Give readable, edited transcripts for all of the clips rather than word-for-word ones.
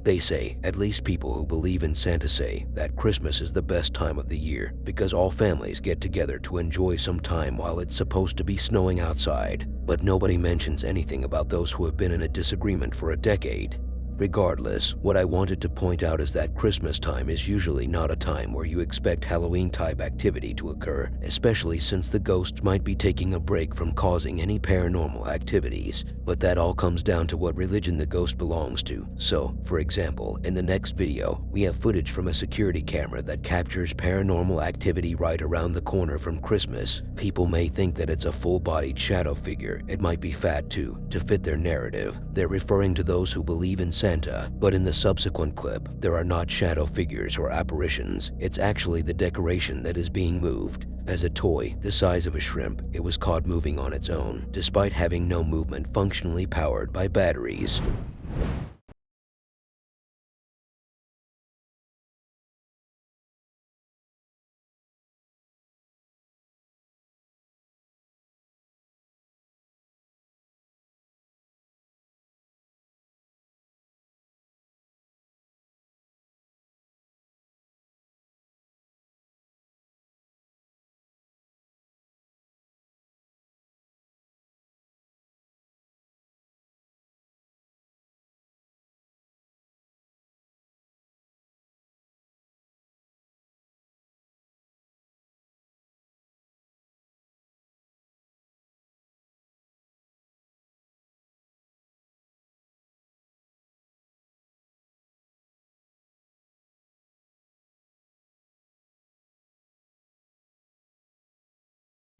They say, at least people who believe in Santa say, that Christmas is the best time of the year because all families get together to enjoy some time while it's supposed to be snowing outside. But nobody mentions anything about those who have been in a disagreement for a decade. Regardless, what I wanted to point out is that Christmas time is usually not a time where you expect Halloween-type activity to occur, especially since the ghosts might be taking a break from causing any paranormal activities. But that all comes down to what religion the ghost belongs to. So, for example, in the next video, we have footage from a security camera that captures paranormal activity right around the corner from Christmas. People may think that it's a full-bodied shadow figure. It might be fat too, to fit their narrative. They're referring to those who believe in Santa, but in the subsequent clip, there are not shadow figures or apparitions. It's actually the decoration that is being moved. As a toy the size of a shrimp, it was caught moving on its own, despite having no movement, functionally powered by batteries.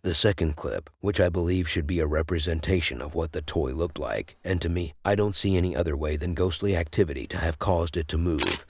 The second clip, which I believe should be a representation of what the toy looked like, and to me, I don't see any other way than ghostly activity to have caused it to move.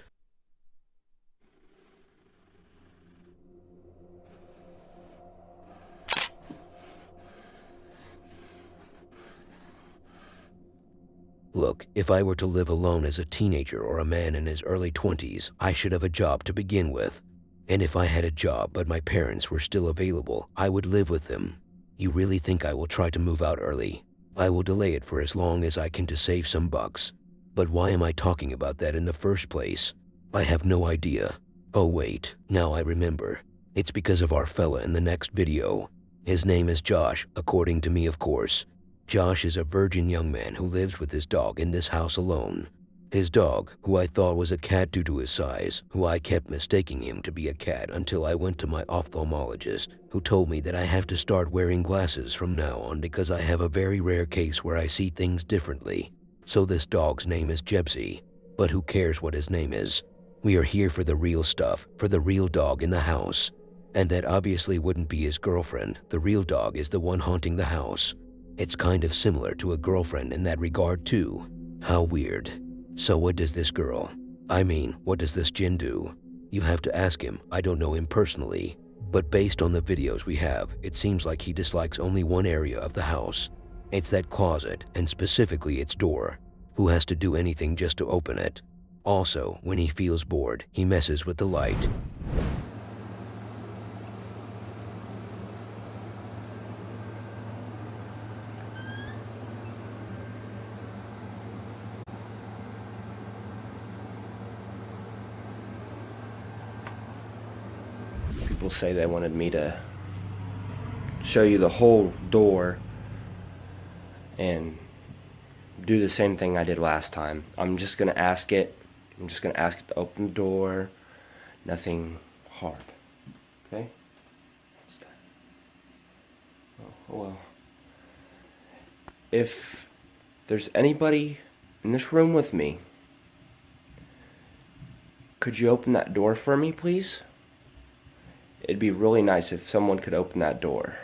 Look, if I were to live alone as a teenager or a man in his early 20s, I should have a job to begin with. And if I had a job but my parents were still available, I would live with them. You really think I will try to move out early? I will delay it for as long as I can to save some bucks. But why am I talking about that in the first place? I have no idea. Oh wait, now I remember. It's because of our fella in the next video. His name is Josh, according to me of course. Josh is a virgin young man who lives with his dog in this house alone. His dog, who I thought was a cat due to his size, who I kept mistaking him to be a cat until I went to my ophthalmologist, who told me that I have to start wearing glasses from now on because I have a very rare case where I see things differently. So this dog's name is Jebsy. But who cares what his name is? We are here for the real stuff, for the real dog in the house. And that obviously wouldn't be his girlfriend. The real dog is the one haunting the house. It's kind of similar to a girlfriend in that regard too. How weird. So what does this girl, what does this Jin do? You have to ask him, I don't know him personally. But based on the videos we have, it seems like he dislikes only one area of the house. It's that closet, and specifically its door. Who has to do anything just to open it? Also, when he feels bored, he messes with the light. People say they wanted me to show you the whole door and do the same thing I did last time. I'm just gonna ask it to open the door. Nothing hard. Okay? What's that? Oh well. If there's anybody in this room with me, could you open that door for me, please? It'd be really nice if someone could open that door.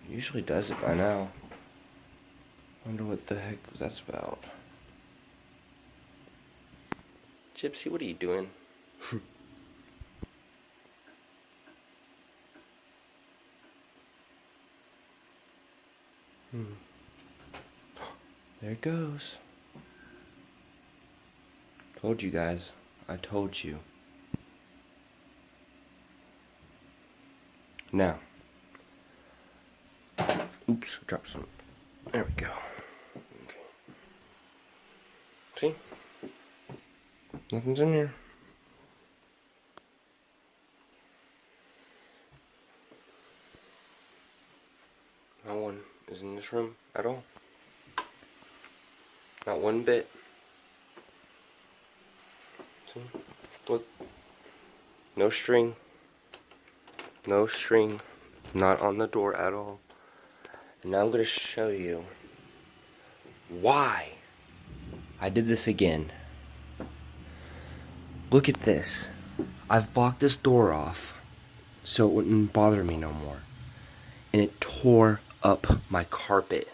Usually does it by now. Wonder what the heck that's about. Gypsy, what are you doing? There it goes. Told you guys. I told you. Now, oops, I dropped some. There we go. Okay. See? Nothing's in here. No one is in this room at all. Not one bit. See? Look. No string. No string. Not on the door at all. And now I'm going to show you why I did this again. Look at this. I've blocked this door off so it wouldn't bother me no more. And it tore up my carpet.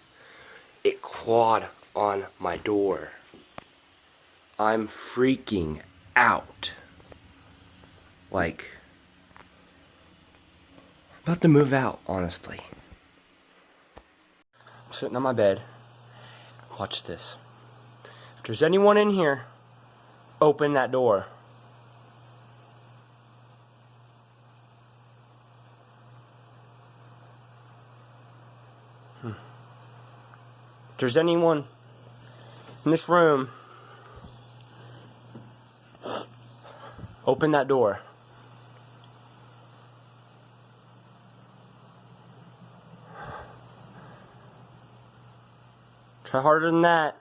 It clawed on my door. I'm freaking out. Like, I'm about to move out, honestly. I'm sitting on my bed. Watch this. If there's anyone in here, open that door. If there's anyone in this room, open that door. Try harder than that.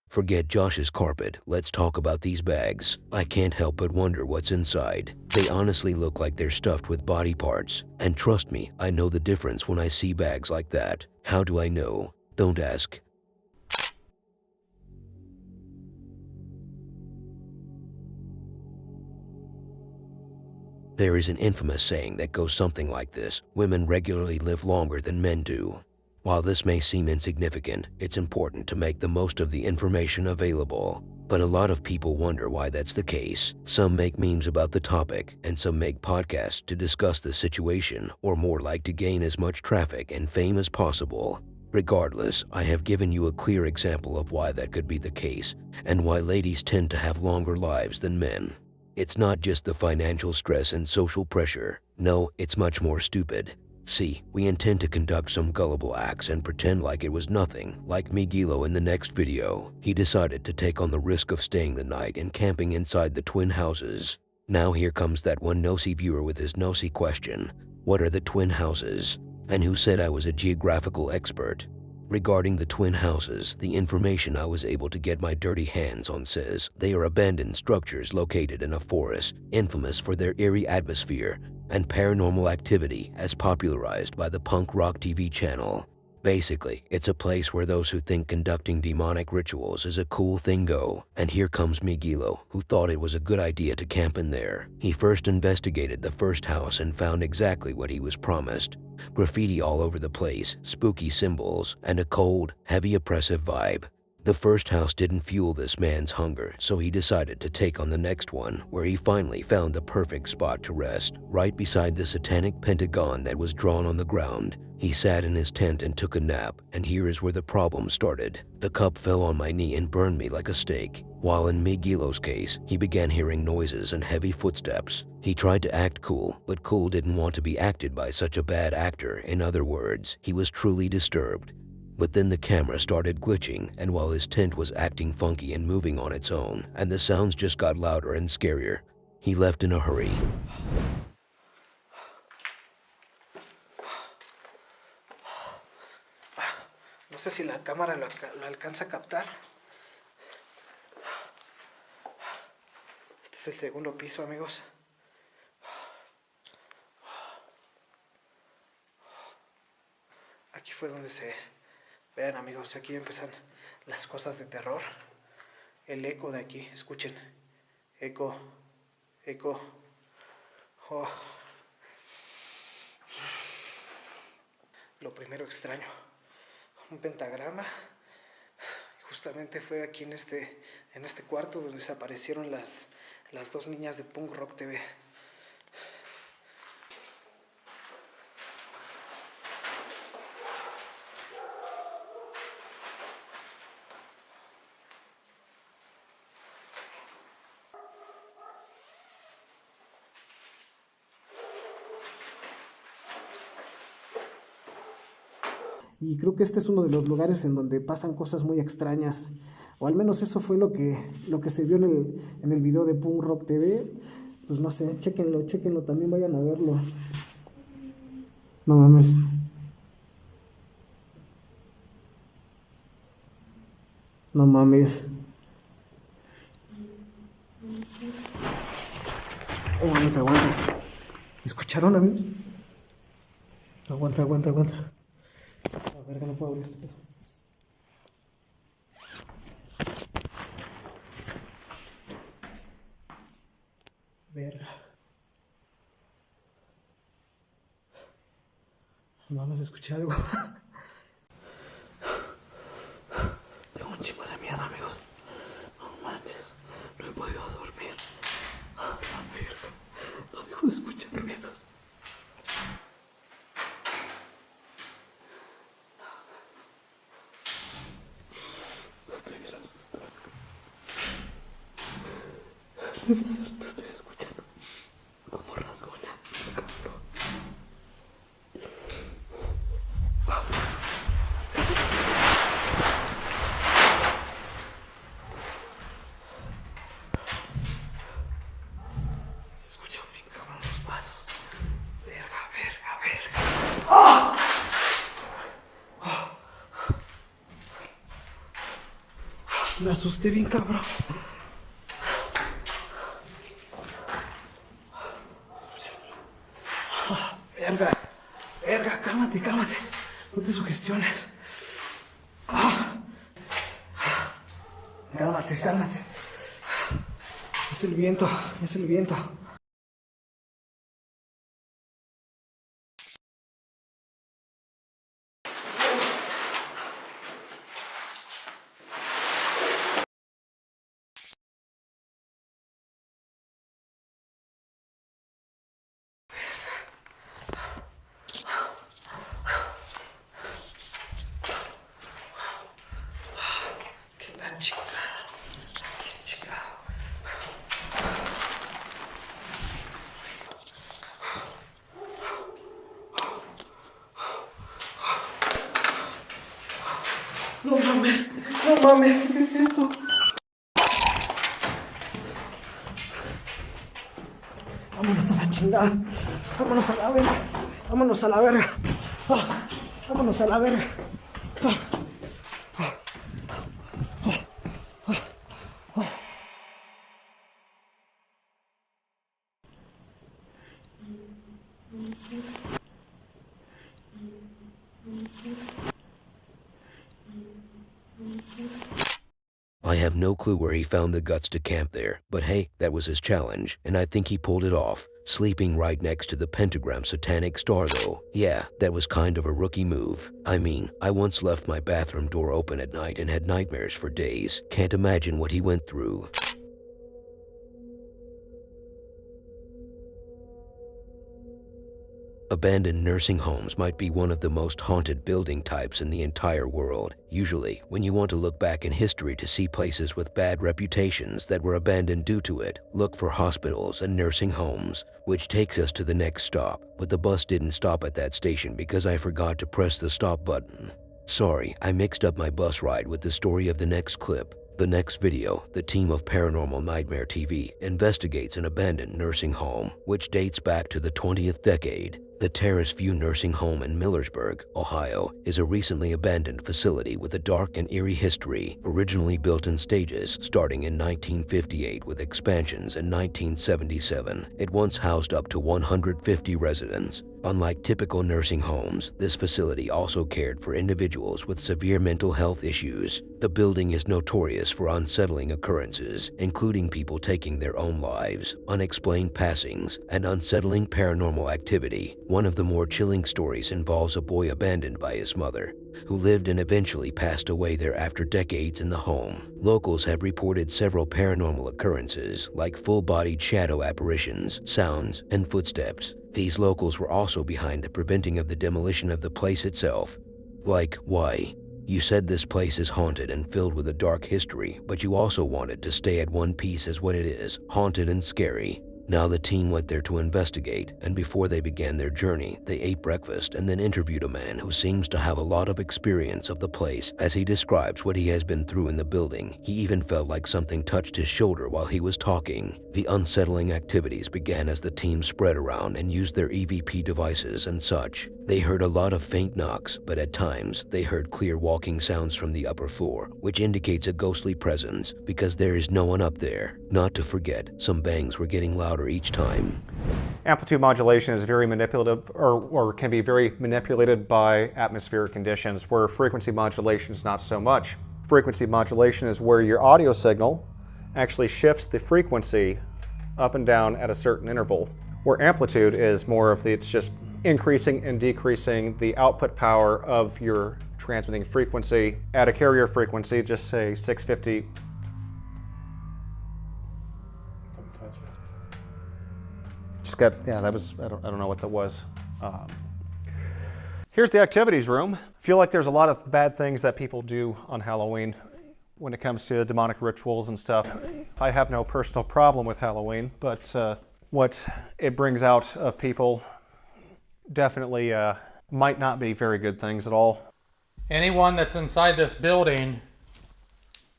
Forget Josh's carpet. Let's talk about these bags. I can't help but wonder what's inside. They honestly look like they're stuffed with body parts. And trust me, I know the difference when I see bags like that. How do I know? Don't ask. There is an infamous saying that goes something like this: women regularly live longer than men do. While this may seem insignificant, it's important to make the most of the information available. But a lot of people wonder why that's the case. Some make memes about the topic, and some make podcasts to discuss the situation, or more like to gain as much traffic and fame as possible. Regardless, I have given you a clear example of why that could be the case, and why ladies tend to have longer lives than men. It's not just the financial stress and social pressure. No, it's much more stupid. See, we intend to conduct some gullible acts and pretend like it was nothing, like Miguelo in the next video. He decided to take on the risk of staying the night and camping inside the twin houses. Now here comes that one nosy viewer with his nosy question. What are the twin houses? And who said I was a geographical expert? Regarding the twin houses, the information I was able to get my dirty hands on says they are abandoned structures located in a forest, infamous for their eerie atmosphere and paranormal activity as popularized by the punk rock TV channel. Basically, it's a place where those who think conducting demonic rituals is a cool thing go. And here comes Miguelo, who thought it was a good idea to camp in there. He first investigated the first house and found exactly what he was promised. Graffiti all over the place, spooky symbols, and a cold, heavy oppressive vibe. The first house didn't fuel this man's hunger, so he decided to take on the next one, where he finally found the perfect spot to rest, right beside the satanic pentagon that was drawn on the ground. He sat in his tent and took a nap, and here is where the problem started. The cup fell on my knee and burned me like a steak. While in Miguelo's case, he began hearing noises and heavy footsteps. He tried to act cool, but cool didn't want to be acted by such a bad actor. In other words, he was truly disturbed. But then the camera started glitching, and while his tent was acting funky and moving on its own, and the sounds just got louder and scarier, he left in a hurry. No sé si la cámara lo alcanza a captar. Este es el segundo piso, amigos. Aquí fue donde se... Vean, amigos, aquí empiezan las cosas de terror. El eco de aquí, escuchen. Eco, eco. Oh. Lo primero extraño, un pentagrama. Justamente fue aquí en este cuarto donde se aparecieron las dos niñas de Punk Rock TV. Y creo que este es uno de los lugares en donde pasan cosas muy extrañas. O al menos eso fue lo que se vio en el video de Punk Rock TV. Pues no sé, chéquenlo, también vayan a verlo. No mames. No mames. No mames, aguanta. ¿Escucharon a mí? Aguanta. A ver, que no puedo abrir este pedo. Verga. No mames, escuché algo. Tengo un chingo de miedo, amigos. No manches, no he podido dormir. La verga. No dejo de escuchar ruidos. No te hubieras asustado. Desde hace rato estoy escuchando como rasguña, cabrón. Se escuchan bien cabrón los pasos. Verga. ¡Ah! Me asusté bien cabrón. Verga, cálmate. No te sugestiones. Cálmate. Es el viento. Que la chingada. No mames, ¿qué es eso? Vámonos a la chingada. Vámonos a la verga. Vámonos a la verga. I have no clue where he found the guts to camp there, but hey, that was his challenge, and I think he pulled it off. Sleeping right next to the pentagram satanic star though. Yeah, that was kind of a rookie move. I mean, I once left my bathroom door open at night and had nightmares for days. Can't imagine what he went through. Abandoned nursing homes might be one of the most haunted building types in the entire world. Usually, when you want to look back in history to see places with bad reputations that were abandoned due to it, look for hospitals and nursing homes, which takes us to the next stop. But the bus didn't stop at that station because I forgot to press the stop button. Sorry, I mixed up my bus ride with the story of the next clip. The next video, the team of Paranormal Nightmare TV investigates an abandoned nursing home, which dates back to the 20th decade. The Terrace View Nursing Home in Millersburg, Ohio, is a recently abandoned facility with a dark and eerie history, originally built in stages starting in 1958 with expansions in 1977. It once housed up to 150 residents. Unlike typical nursing homes, this facility also cared for individuals with severe mental health issues. The building is notorious for unsettling occurrences, including people taking their own lives, unexplained passings, and unsettling paranormal activity. One of the more chilling stories involves a boy abandoned by his mother, who lived and eventually passed away there after decades in the home. Locals have reported several paranormal occurrences, like full-bodied shadow apparitions, sounds, and footsteps. These locals were also behind the preventing of the demolition of the place itself. Like, why? You said this place is haunted and filled with a dark history, but you also wanted to stay at one piece as what it is, haunted and scary. Now the team went there to investigate, and before they began their journey, they ate breakfast and then interviewed a man who seems to have a lot of experience of the place as he describes what he has been through in the building. He even felt like something touched his shoulder while he was talking. The unsettling activities began as the team spread around and used their EVP devices and such. They heard a lot of faint knocks, but at times they heard clear walking sounds from the upper floor, which indicates a ghostly presence because there is no one up there. Not to forget, some bangs were getting louder each time. Amplitude modulation is very manipulative, or can be very manipulated by atmospheric conditions, where frequency modulation is not so much. Frequency modulation is where your audio signal actually shifts the frequency up and down at a certain interval, where amplitude is more of it's just increasing and decreasing the output power of your transmitting frequency at a carrier frequency, just say 650. Just got, yeah, that was, I don't know what that was. Here's the activities room. I feel like there's a lot of bad things that people do on Halloween when it comes to demonic rituals and stuff. I have no personal problem with Halloween, but what it brings out of people definitely might not be very good things at all. Anyone that's inside this building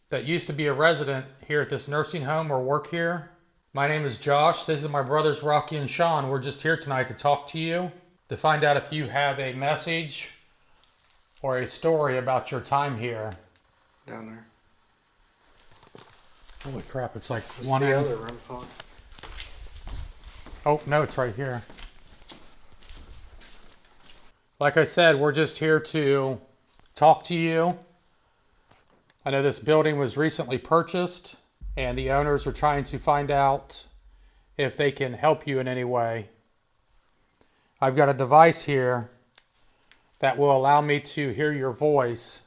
that used to be a resident here at this nursing home or work here, my name is Josh. This is my brothers Rocky and Sean. We're just here tonight to talk to you, to find out if you have a message or a story about your time here. Down there. Holy crap, it's like What's one the end. other room, Paul? Oh, no, it's right here. Like I said, we're just here to talk to you. I know this building was recently purchased, and the owners are trying to find out if they can help you in any way. I've got a device here that will allow me to hear your voice.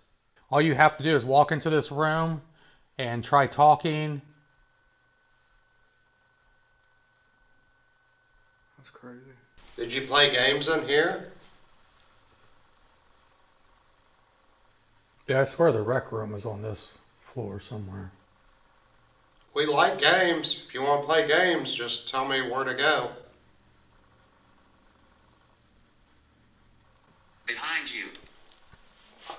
All you have to do is walk into this room and try talking. That's crazy. Did you play games in here? Yeah, I swear the rec room is on this floor somewhere. We like games. If you want to play games, just tell me where to go. Behind you.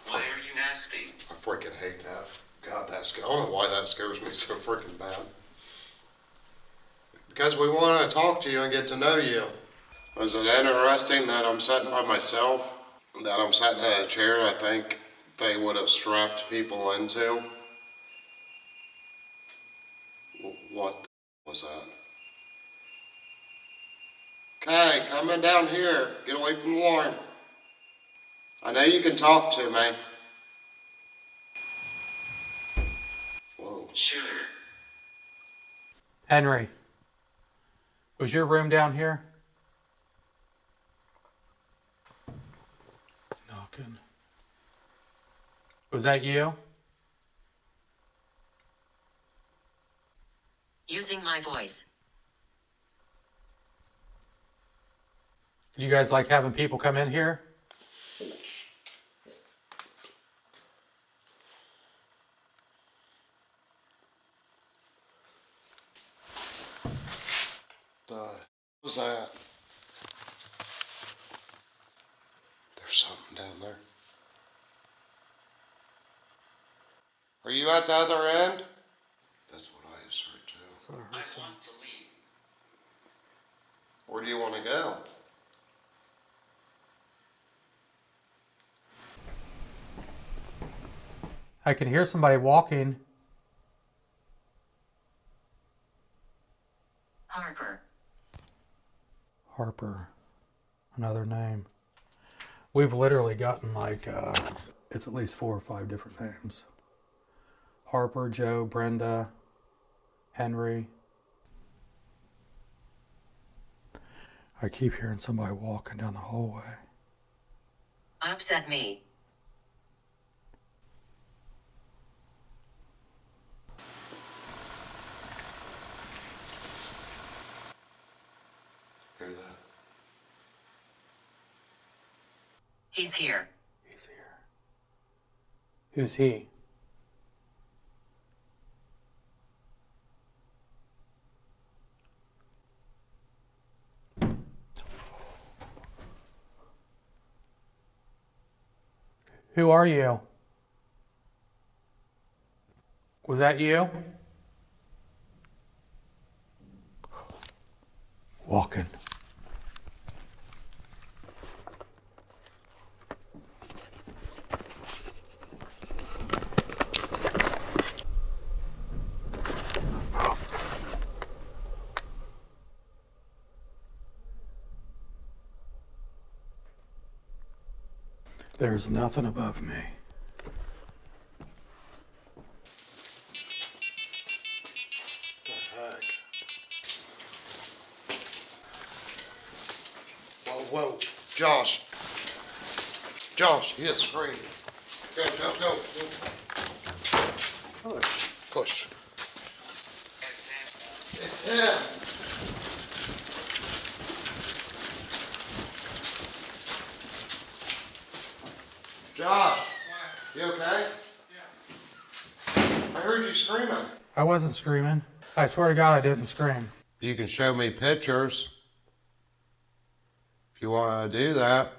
Why are you nasty? I freaking hate that. God, I don't know why that scares me so freaking bad. Because we want to talk to you and get to know you. Is it interesting that I'm sitting by myself? That I'm sitting in a chair I think they would have strapped people into? What was that? Okay, coming down here. Get away from Lauren. I know you can talk to me. Whoa. Sure. Henry, was your room down here? Knocking. Was that you? Using my voice. Do you guys like having people come in here? What was that? There's something down there. Are you at the other end? That's what I just heard too. I want to leave. Where do you want to go? I can hear somebody walking. Harper. Harper, another name. We've literally gotten like, it's at least 4 or 5 different names. Harper, Joe, Brenda, Henry. I keep hearing somebody walking down the hallway. Upset me. Hear that? He's here. He's here. Who's he? Who are you? Was that you? Walking. There's nothing above me. Whoa, Josh. Josh, he is screaming. Go. Push. It's him. Josh, you okay? Yeah. I heard you screaming. I wasn't screaming. I swear to God I didn't scream. You can show me pictures if you want to do that.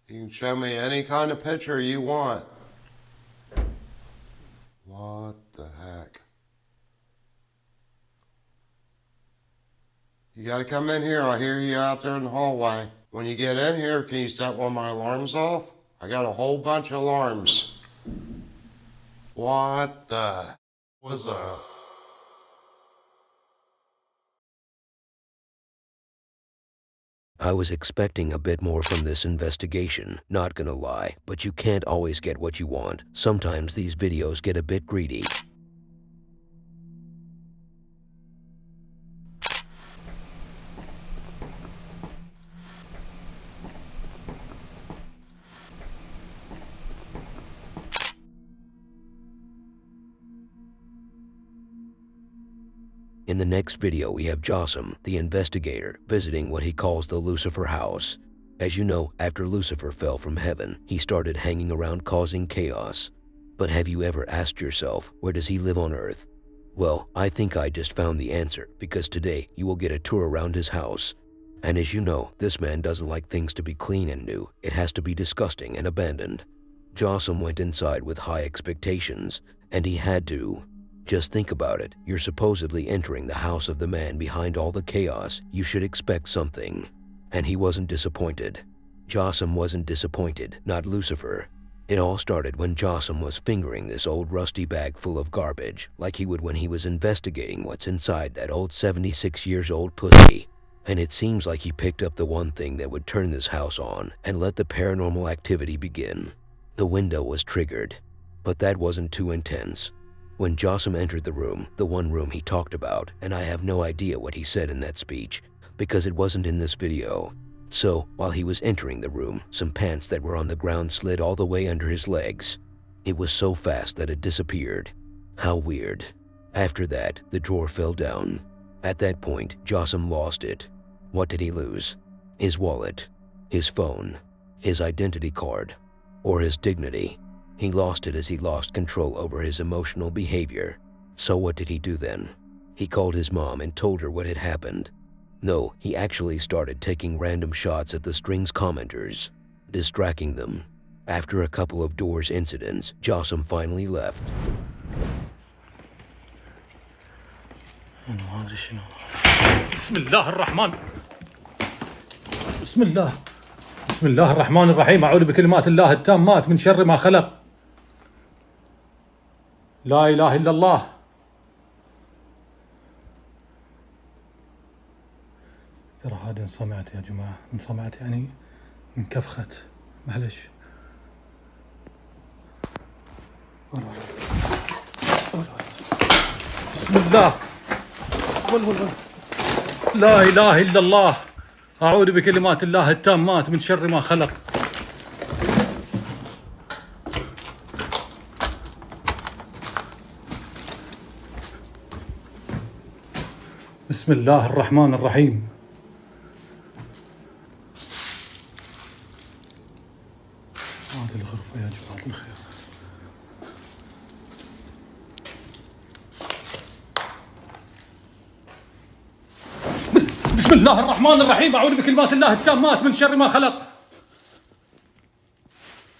You can show me any kind of picture you want. What the heck? You gotta come in here. I hear you out there in the hallway. When you get in here, can you set one of my alarms off? I got a whole bunch of alarms. What the was that? I was expecting a bit more from this investigation, not gonna lie, but you can't always get what you want. Sometimes these videos get a bit greedy. In the next video, we have Jossam, the investigator, visiting what he calls the Lucifer house. As you know, after Lucifer fell from heaven, he started hanging around causing chaos. But have you ever asked yourself, where does he live on Earth? Well, I think I just found the answer, because today you will get a tour around his house. And as you know, this man doesn't like things to be clean and new. It has to be disgusting and abandoned. Jossam went inside with high expectations, and he had to. Just think about it. You're supposedly entering the house of the man behind all the chaos. You should expect something. And he wasn't disappointed. Jossam wasn't disappointed, not Lucifer. It all started when Jossam was fingering this old rusty bag full of garbage, like he would when he was investigating what's inside that old 76 years old pussy. And it seems like he picked up the one thing that would turn this house on and let the paranormal activity begin. The window was triggered, but that wasn't too intense. When Jossam entered the room, the one room he talked about, and I have no idea what he said in that speech, because it wasn't in this video. So, while he was entering the room, some pants that were on the ground slid all the way under his legs. It was so fast that it disappeared. How weird. After that, the drawer fell down. At that point, Jossam lost it. What did he lose? His wallet, his phone, his identity card, or his dignity. He lost it as he lost control over his emotional behavior. So what did he do then? He called his mom and told her what had happened. No, he actually started taking random shots at the strings commenters, distracting them. After a couple of doors incidents, Jossam finally left. بسم الله الرحمن الرحيم أعوذ بكلمات الله التامات من شر ما خلق لا إله إلا الله ترى هذا انصمعت يا جماعة انصمعت يعني انكفخت معلش بسم الله لا إله إلا الله أعوذ بكلمات الله التامات من شر ما خلق بسم الله الرحمن الرحيم هذه الغرفة يا جماعة الخير بسم الله الرحمن الرحيم أعوذ بكلمات الله التامات من شر ما خلق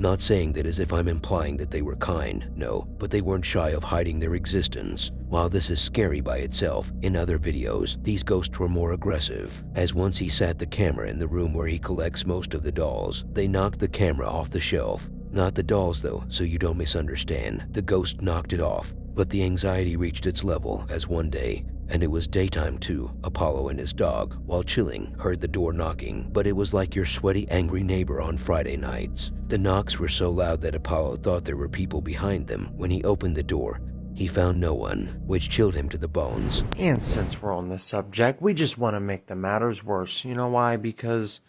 Not saying that as if I'm implying that they were kind, no, but they weren't shy of hiding their existence. While this is scary by itself, in other videos, these ghosts were more aggressive, as once he sat the camera in the room where he collects most of the dolls. They knocked the camera off the shelf. Not the dolls though, so you don't misunderstand. The ghost knocked it off, but the anxiety reached its level as one day, and it was daytime too, Apollo and his dog, while chilling, heard the door knocking, but it was like your sweaty, angry neighbor on Friday nights. The knocks were so loud that Apollo thought there were people behind them. When he opened the door, he found no one, which chilled him to the bones. And since we're on this subject, we just want to make the matters worse. You know why? Because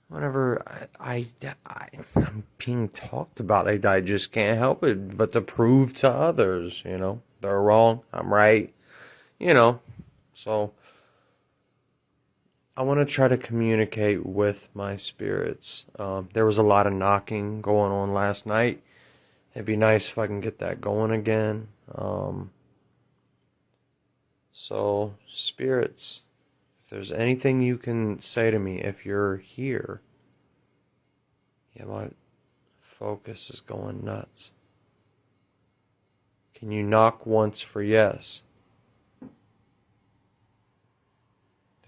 whenever I'm being talked about, I just can't help it but to prove to others, you know, they're wrong, I'm right, you know. So I want to try to communicate with my spirits. There was a lot of knocking going on last night. It'd be nice if I can get that going again. So, spirits, if there's anything you can say to me, if you're here, yeah, my focus is going nuts. Can you knock once for yes?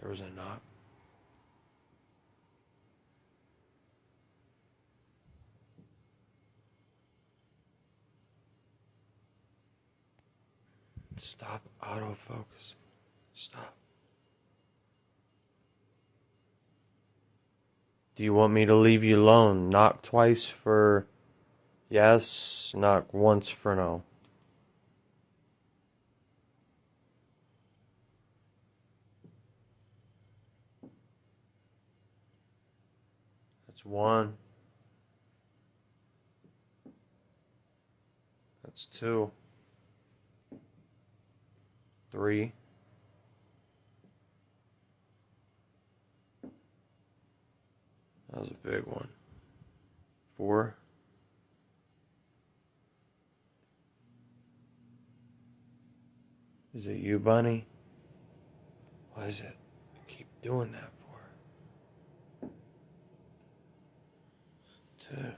There was a knock. Stop autofocus. Stop. Do you want me to leave you alone? Knock twice for yes, knock once for no. That's one. That's two. 3. That was a big one. 4. Is it you, Bunny? What is it? Keep doing that for? Dude.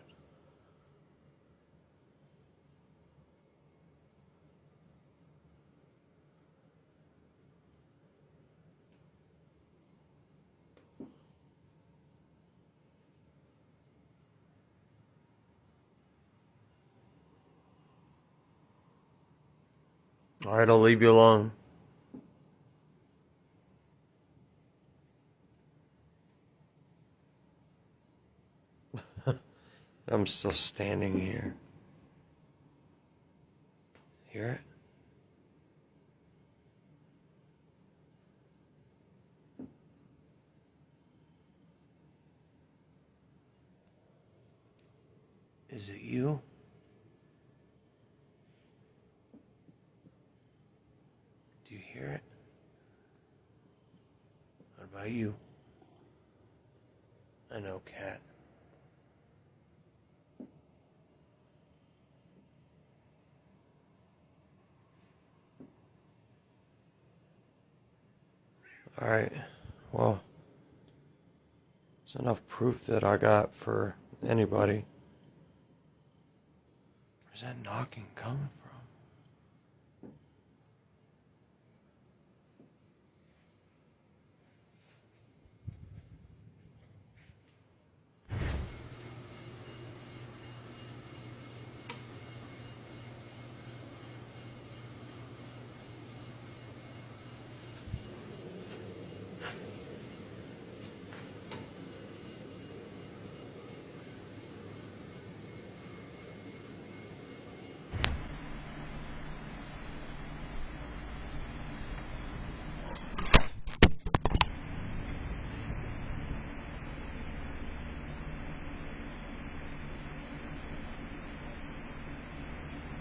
Alright, I'll leave you alone. I'm still standing here. Hear it? Is it you? Do you hear it? What about you? I know, cat. Alright, well, it's enough proof that I got for anybody. Where's that knocking coming from?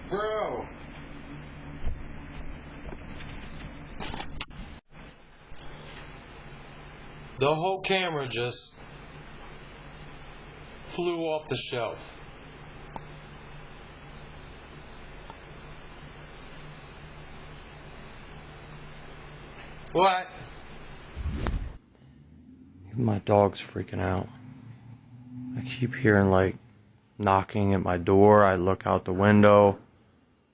Bro! The whole camera just flew off the shelf. What? My dog's freaking out. I keep hearing like knocking at my door. I look out the window.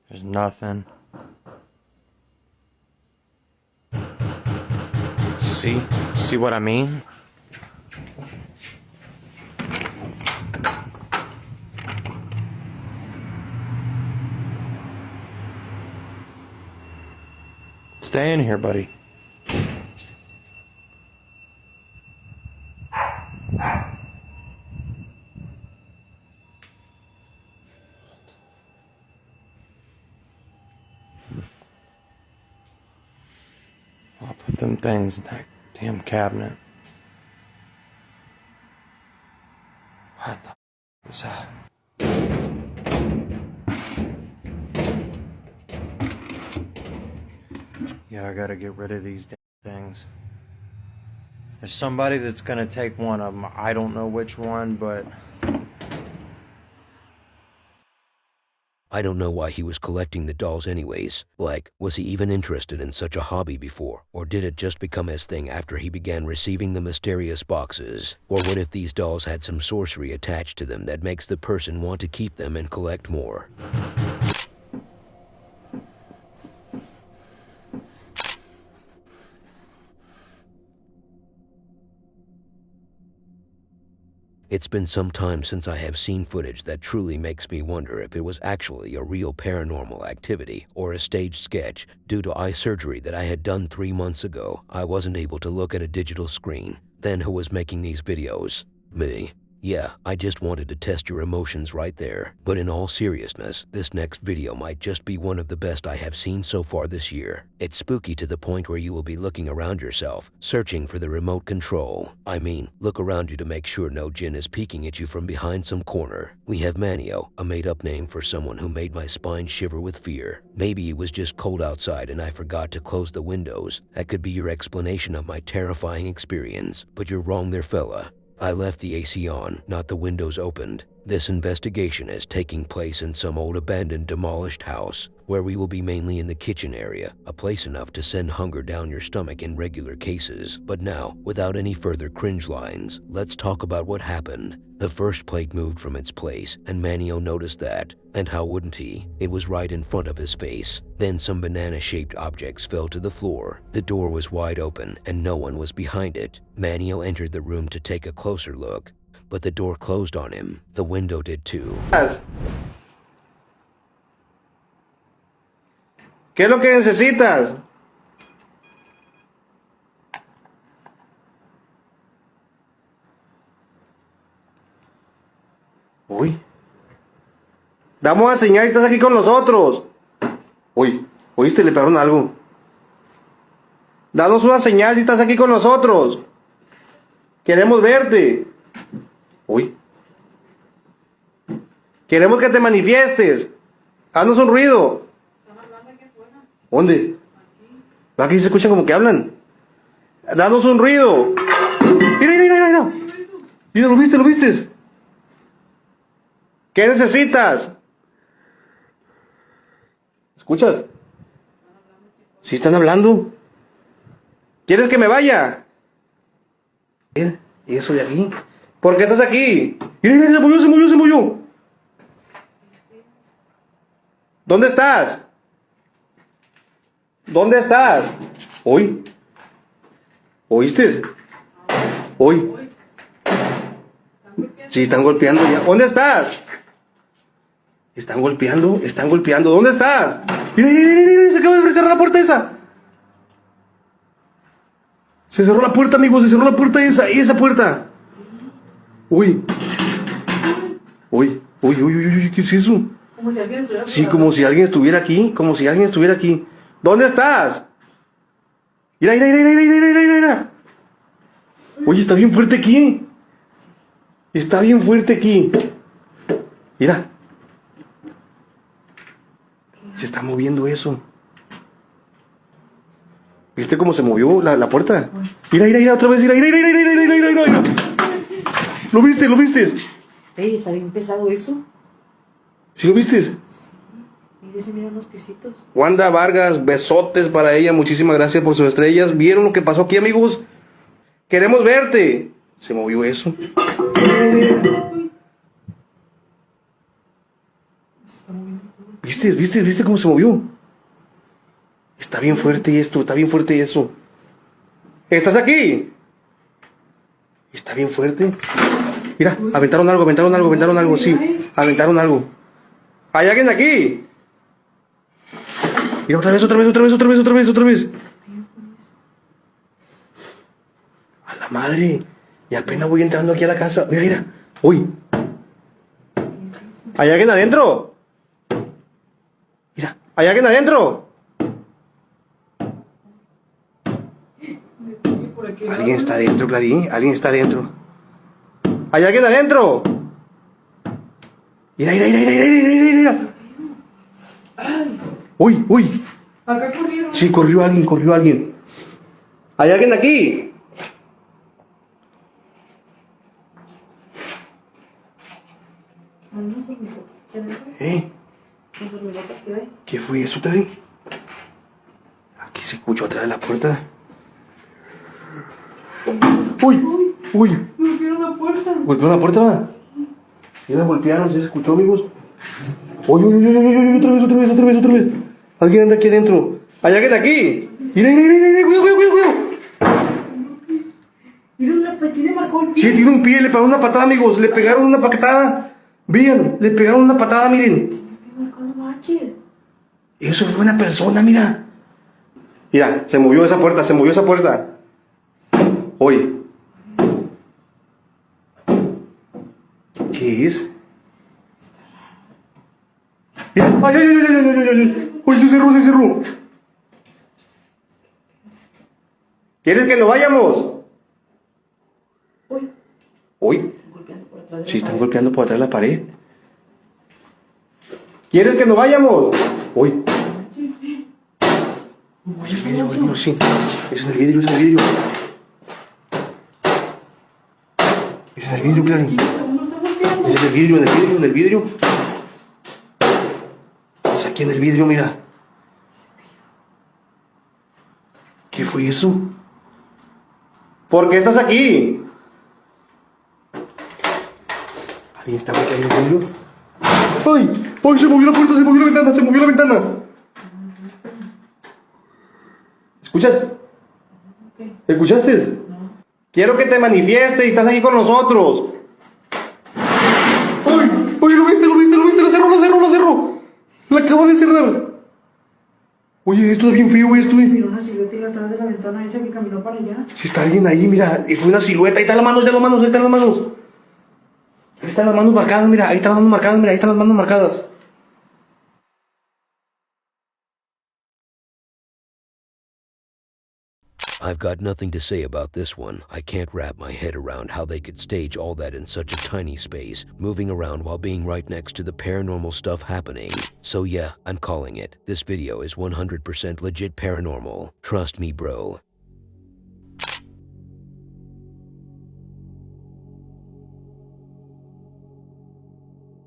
There's nothing. See what I mean? Stay in here, buddy. I'll put them things in that damn cabinet. What the was that? Yeah, I gotta get rid of these damn things. There's somebody that's gonna take one of them. I don't know which one, but... I don't know why he was collecting the dolls anyways. Like, was he even interested in such a hobby before? Or did it just become his thing after he began receiving the mysterious boxes? Or what if these dolls had some sorcery attached to them that makes the person want to keep them and collect more? It's been some time since I have seen footage that truly makes me wonder if it was actually a real paranormal activity or a staged sketch. Due to eye surgery that I had done 3 months ago, I wasn't able to look at a digital screen. Then who was making these videos? Me. Yeah, I just wanted to test your emotions right there. But in all seriousness, this next video might just be one of the best I have seen so far this year. It's spooky to the point where you will be looking around yourself, searching for the remote control. I mean, look around you to make sure no jinn is peeking at you from behind some corner. We have Manio, a made-up name for someone who made my spine shiver with fear. Maybe it was just cold outside and I forgot to close the windows. That could be your explanation of my terrifying experience. But you're wrong there, fella. I left the AC on, not the windows opened. This investigation is taking place in some old abandoned demolished house, where we will be mainly in the kitchen area, a place enough to send hunger down your stomach in regular cases. But now, without any further cringe lines, let's talk about what happened. The first plate moved from its place, and Manio noticed that. And how wouldn't he? It was right in front of his face. Then some banana-shaped objects fell to the floor. The door was wide open, and no one was behind it. Manio entered the room to take a closer look, but the door closed on him. The window did too. ¿Qué es lo que necesitas? Uy. Damos una señal y estás aquí con nosotros. Uy, oíste, le pegaron algo. Danos una señal si estás aquí con nosotros. Queremos verte. Uy. Queremos que te manifiestes. Haznos un ruido. ¿Dónde? Aquí se escuchan como que hablan. Danos un ruido. Mira. Mira, ¿lo viste? ¿Lo viste? ¿Qué necesitas? ¿Escuchas? Sí, están hablando. ¿Quieres que me vaya? Mira, ¿y eso de aquí? ¿Por qué estás aquí? Mira, se movió. ¿Dónde estás? ¿Dónde estás? Uy. ¿Oíste? Uy. Sí, están golpeando ya. ¿Dónde estás? Están golpeando. ¿Dónde estás? Mira, se acaba de cerrar la puerta esa. Se cerró la puerta, amigos, esa puerta. Uy, ¿qué es eso? Como si alguien estuviera aquí. Sí, como si alguien estuviera aquí. ¿Dónde estás? Mira. Oye, está bien fuerte aquí. Mira. Se está moviendo eso. ¿Viste cómo se movió la puerta? Mira, otra vez, mira. ¿Lo viste? Ey, está bien pesado eso. ¿Sí lo viste? Mira los piecitos. Wanda Vargas, besotes para ella, muchísimas gracias por sus estrellas. ¿Vieron lo que pasó aquí, amigos? Queremos verte. Se movió eso. ¿Viste cómo se movió? Está bien fuerte esto, está bien fuerte eso. ¿Estás aquí? Está bien fuerte. Mira, aventaron algo, sí. Aventaron algo. ¿Hay alguien aquí? Mira, otra vez. A la madre. Y apenas voy entrando aquí a la casa. Mira. Uy. ¿Hay alguien adentro? Mira, ¿hay alguien adentro? Alguien está adentro, Clarín. Alguien está adentro. ¿Hay alguien adentro? Mira. Uy. Acá corrieron. Sí, corrió alguien. ¿Hay alguien aquí? ¿Qué fue eso, Tari? Aquí se escuchó atrás de la puerta. Uy. Golpearon la puerta. ¿Golpearon la puerta, va? Ya la golpearon, ¿sí se escuchó, amigos? Uy, otra vez. Alguien anda aquí adentro. ¿Hay alguien aquí? Mira, cuidado. Mira, la patina marcó el pie. Sí, tiene un pie, le pegaron una patada, amigos. Le pegaron una patada. Vean, le pegaron una patada, miren. Eso fue una persona, mira. Mira, se movió esa puerta. Oye. ¿Qué es? Mira, ay. Uy, se cerró. ¿Quieres que nos vayamos? Uy. Sí, están golpeando por atrás de la pared. ¿Quieres que nos vayamos? Uy. Uy, el vidrio, sí. Es en el vidrio. Es en el vidrio, Clarín. Es en el vidrio. Es aquí en el vidrio, mira. ¿Qué fue eso? ¿Por qué estás aquí? ¿Alguien está aquí en el vidrio? ¡Ay! Se movió la puerta, se movió la ventana. ¿Escuchas? ¿Escuchaste? Quiero que te manifiestes y estás aquí con nosotros. ¡Ay! Lo viste, lo cerró. La acabo de cerrar. Oye, esto es bien feo, Mira una silueta ahí atrás de la ventana esa que caminó para allá. Si está alguien ahí, mira, fue una silueta. Ahí están las manos. Ahí están las manos marcadas, mira. Ahí están las manos marcadas. I've got nothing to say about this one. I can't wrap my head around how they could stage all that in such a tiny space, moving around while being right next to the paranormal stuff happening. So yeah, I'm calling it. This video is 100% legit paranormal. Trust me, bro.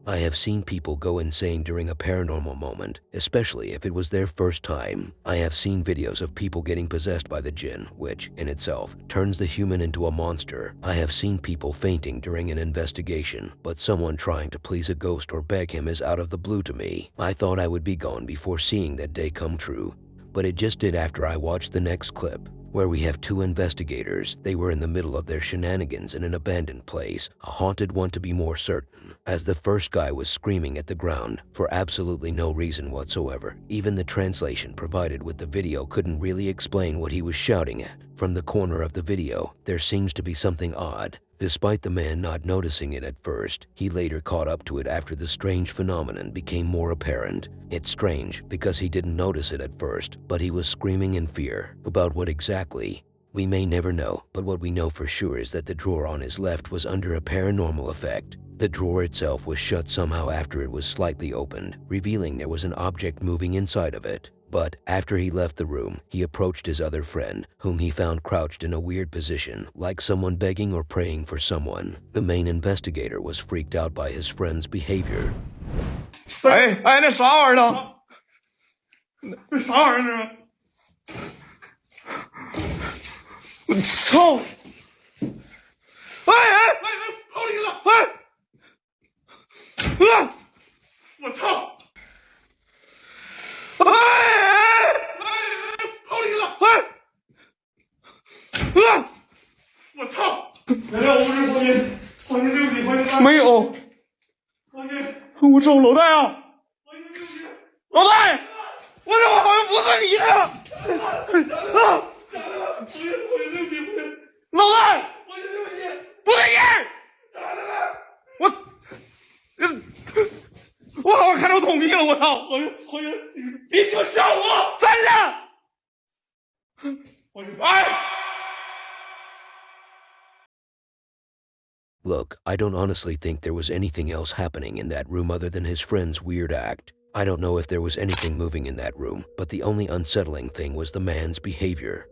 I have seen people go insane during a paranormal moment, especially if it was their first time. I have seen videos of people getting possessed by the jinn, which, in itself, turns the human into a monster. I have seen people fainting during an investigation, but someone trying to please a ghost or beg him is out of the blue to me. I thought I would be gone before seeing that day come true, but it just did after I watched the next clip, where we have two investigators. They were in the middle of their shenanigans in an abandoned place, a haunted one to be more certain, as the first guy was screaming at the ground for absolutely no reason whatsoever. Even the translation provided with the video couldn't really explain what he was shouting at. From the corner of the video, there seems to be something odd. Despite the man not noticing it at first, he later caught up to it after the strange phenomenon became more apparent. It's strange because he didn't notice it at first, but he was screaming in fear. About what exactly? We may never know, but what we know for sure is that the drawer on his left was under a paranormal effect. The drawer itself was shut somehow after it was slightly opened, revealing there was an object moving inside of it. But after he left the room, he approached his other friend, whom he found crouched in a weird position, like someone begging or praying for someone. The main investigator was freaked out by his friend's behavior. 那啥玩意儿呢？那啥玩意儿呢？我操！跑里去了！我操！我操！原谅我是黄金，黄金对不起，黄金大哥。没有。黄金，我找老戴啊！黄金对不起，老戴，我怎么好像不是你的？啊！黄金对不起，老戴，黄金对不起，不是你！我好像看到统计了，我操！黄金，别给我笑我，站着！黄金，哎。 Look, I don't honestly think there was anything else happening in that room other than his friend's weird act. I don't know if there was anything moving in that room, but the only unsettling thing was the man's behavior.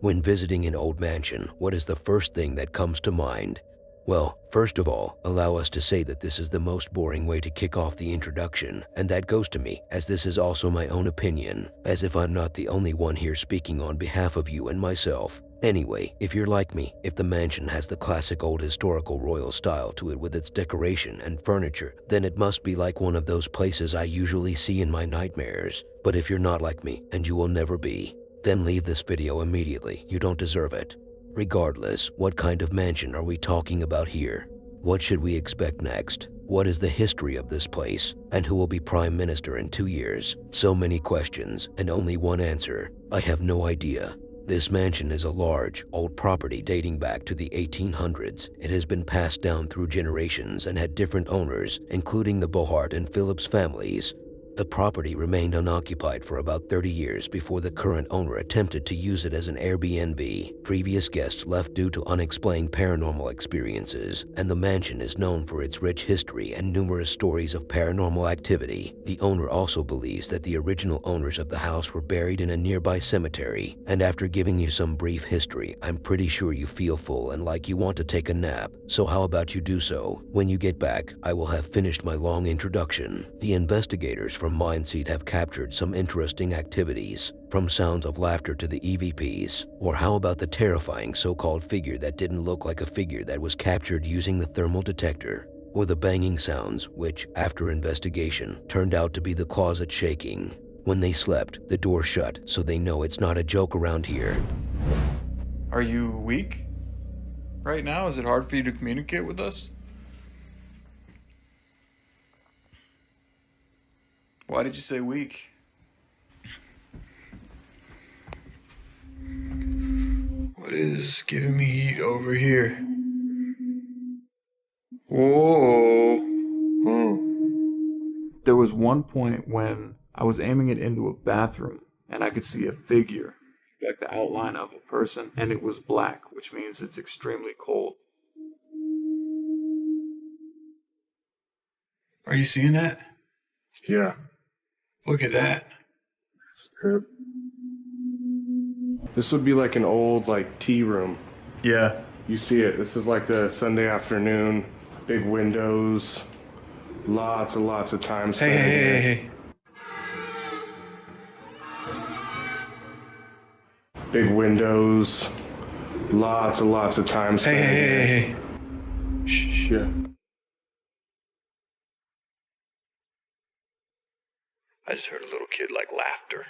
When visiting an old mansion, what is the first thing that comes to mind? Well, first of all, allow us to say that this is the most boring way to kick off the introduction, and that goes to me, as this is also my own opinion, as if I'm not the only one here speaking on behalf of you and myself. Anyway, if you're like me, if the mansion has the classic old historical royal style to it with its decoration and furniture, then it must be like one of those places I usually see in my nightmares. But if you're not like me, and you will never be, then leave this video immediately. You don't deserve it. Regardless, what kind of mansion are we talking about here? What should we expect next? What is the history of this place? And who will be Prime Minister in 2 years? So many questions, and only one answer. I have no idea. This mansion is a large, old property dating back to the 1800s. It has been passed down through generations and had different owners, including the Bohart and Phillips families. The property remained unoccupied for about 30 years before the current owner attempted to use it as an Airbnb. Previous guests left due to unexplained paranormal experiences, and the mansion is known for its rich history and numerous stories of paranormal activity. The owner also believes that the original owners of the house were buried in a nearby cemetery, and after giving you some brief history, I'm pretty sure you feel full and like you want to take a nap. So how about you do so? When you get back, I will have finished my long introduction. The investigators from Mindseed have captured some interesting activities, from sounds of laughter to the EVPs. Or how about the terrifying so-called figure that didn't look like a figure that was captured using the thermal detector? Or the banging sounds, which, after investigation, turned out to be the closet shaking. When they slept, the door shut, so they know it's not a joke around here. Are you weak? Right now, is it hard for you to communicate with us? Why did you say weak? What is giving me heat over here? Whoa. There was one point when I was aiming it into a bathroom and I could see a figure, like the outline of a person, and it was black, which means it's extremely cold. Are you seeing that? Yeah. Look at that. It's a trip. This would be like an old, tea room. Yeah. You see it. This is like the Sunday afternoon, big windows, lots and lots of time spent Hey. Big windows, lots and lots of time spent Hey. Shh. Yeah. I just heard a little kid laughter.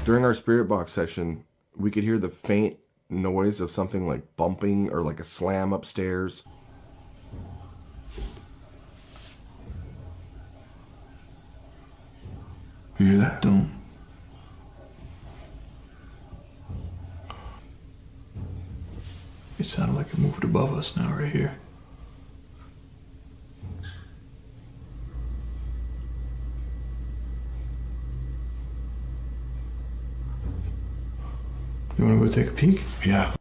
During our spirit box session, we could hear the faint noise of something like bumping or like a slam upstairs. You hear that? Don't. It sounded like it moved above us now, right here. You wanna go take a peek? Yeah.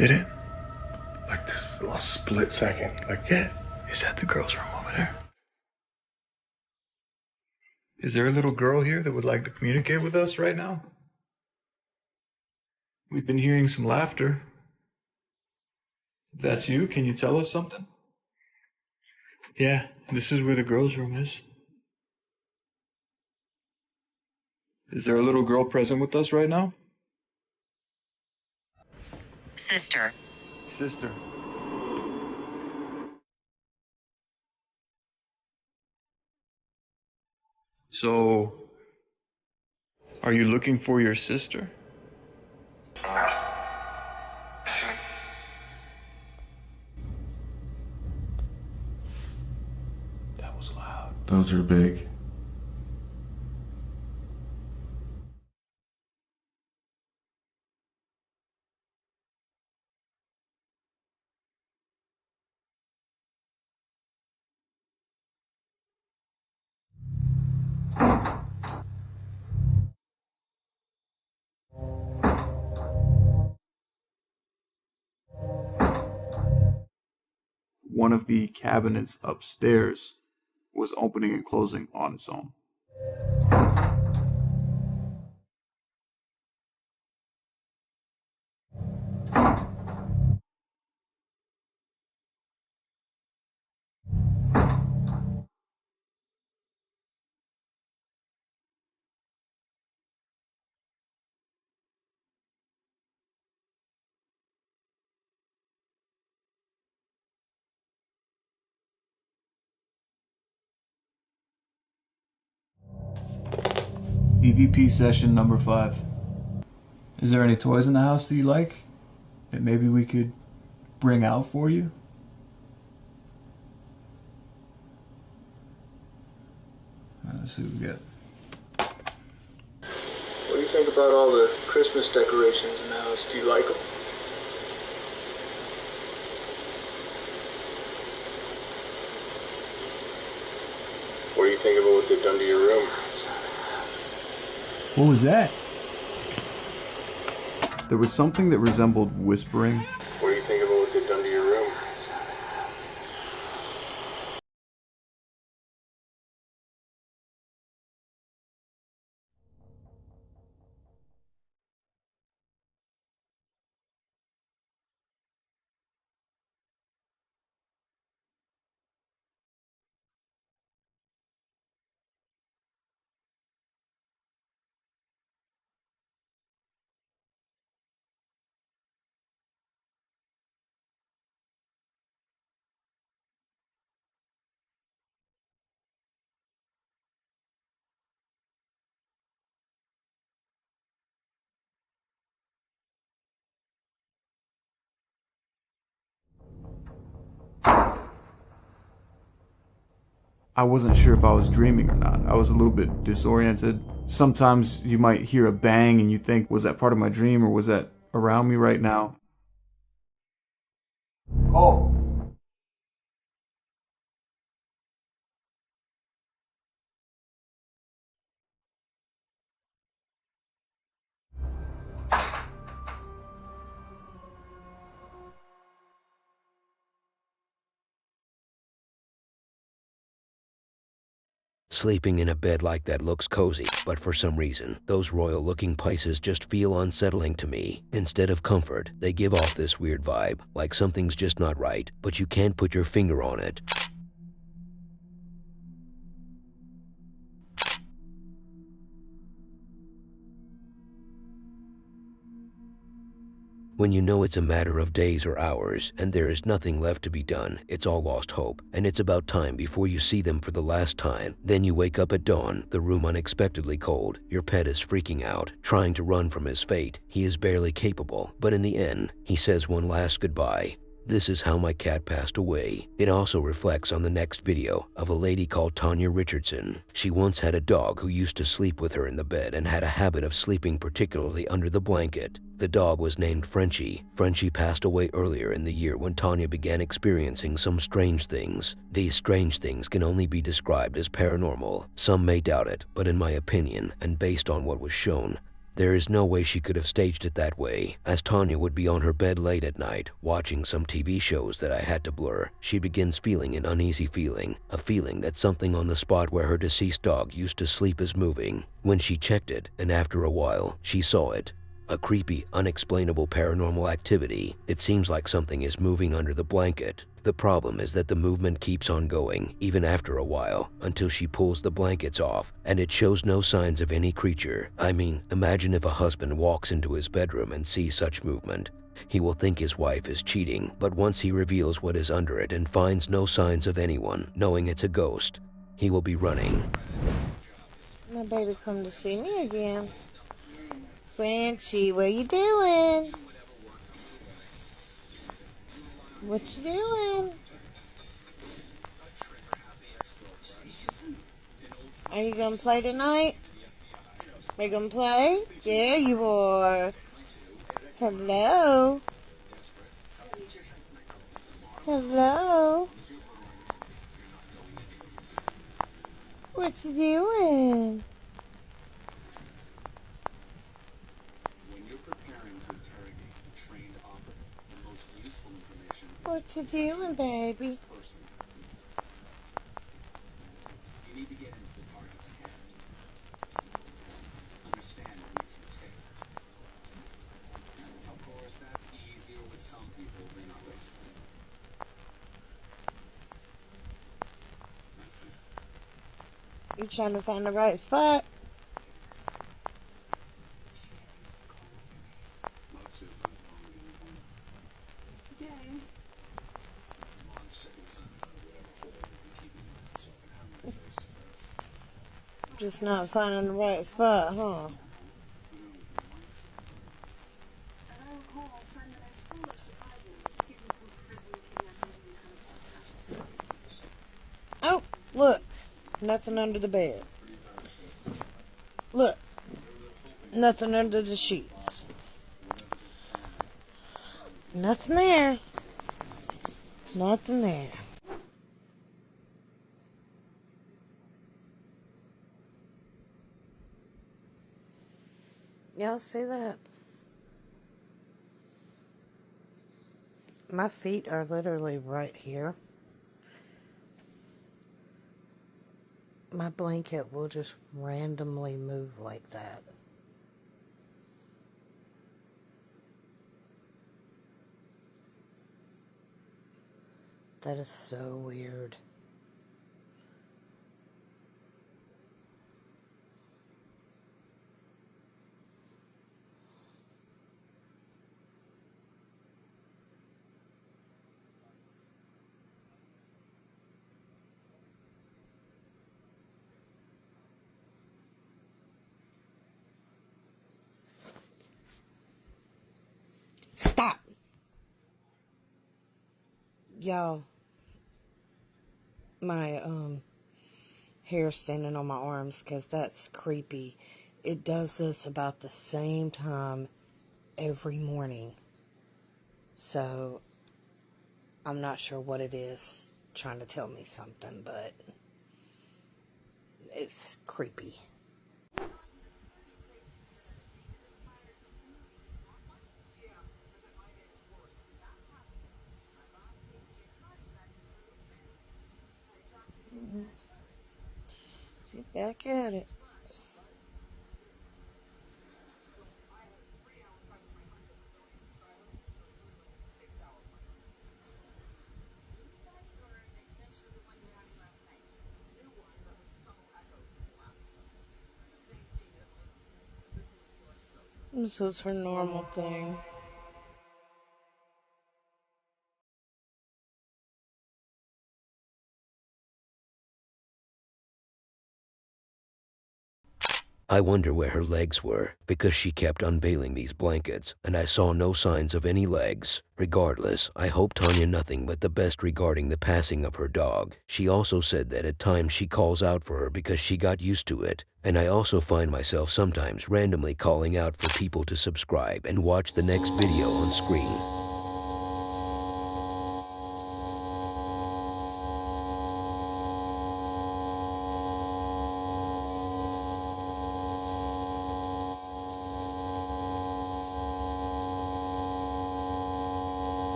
Did it? Like this little split second. Like, yeah. Is that the girl's room over there? Is there a little girl here that would like to communicate with us right now? We've been hearing some laughter. If that's you, can you tell us something? Yeah, this is where the girl's room is. Is there a little girl present with us right now? Sister. Sister. So, are you looking for your sister? That was loud. Those are big. One of the cabinets upstairs was opening and closing on its own. EVP session number 5. Is there any toys in the house that you like that maybe we could bring out for you? Let's see what we got. What do you think about all the Christmas decorations in the house? Do you like them? What do you think about what they've done to your room? What was that? There was something that resembled whispering. What do you think about what they've done to your room? I wasn't sure if I was dreaming or not. I was a little bit disoriented. Sometimes you might hear a bang and you think, was that part of my dream or was that around me right now? Oh. Sleeping in a bed like that looks cozy, but for some reason, those royal-looking places just feel unsettling to me. Instead of comfort, they give off this weird vibe, like something's just not right, but you can't put your finger on it. When you know it's a matter of days or hours, and there is nothing left to be done, it's all lost hope, and it's about time before you see them for the last time. Then you wake up at dawn, the room unexpectedly cold, your pet is freaking out, trying to run from his fate. He is barely capable, but in the end, he says one last goodbye. This is how my cat passed away. It also reflects on the next video of a lady called Tanya Richardson. She once had a dog who used to sleep with her in the bed and had a habit of sleeping particularly under the blanket. The dog was named Frenchie. Frenchie passed away earlier in the year when Tanya began experiencing some strange things. These strange things can only be described as paranormal. Some may doubt it, but in my opinion, and based on what was shown, There is no way she could have staged it that way, as Tanya would be on her bed late at night, watching some TV shows that I had to blur. She begins feeling an uneasy feeling, a feeling that something on the spot where her deceased dog used to sleep is moving. When she checked it, and after a while, she saw it. A creepy, unexplainable paranormal activity. It seems like something is moving under the blanket. The problem is that the movement keeps on going, even after a while, until she pulls the blankets off, and it shows no signs of any creature. I mean, imagine if a husband walks into his bedroom and sees such movement. He will think his wife is cheating, but once he reveals what is under it and finds no signs of anyone, knowing it's a ghost, he will be running. My baby come to see me again. Frenchie, what you doing? What you doing? Are you gonna play tonight? Are you gonna play? Yeah, you are. Hello? Hello? What you doing? What you doing, baby? You need to get into the target's head. Understand it needs to take. Of course, that's easier with some people than others. You trying to find the right spot? Just not finding the right spot, huh? Oh, look. Nothing under the bed. Look. Nothing under the sheets. Nothing there. Nothing there. Y'all see that? My feet are literally right here. My blanket will just randomly move like that. That is so weird. Stop! Y'all, my hair standing on my arms, because that's creepy. It does this about the same time every morning. So, I'm not sure what it is trying to tell me something, but it's creepy. She's back at it. This was her normal thing. I wonder where her legs were, because she kept unveiling these blankets, and I saw no signs of any legs. Regardless, I hope Tanya nothing but the best regarding the passing of her dog. She also said that at times she calls out for her because she got used to it, and I also find myself sometimes randomly calling out for people to subscribe and watch the next video on screen.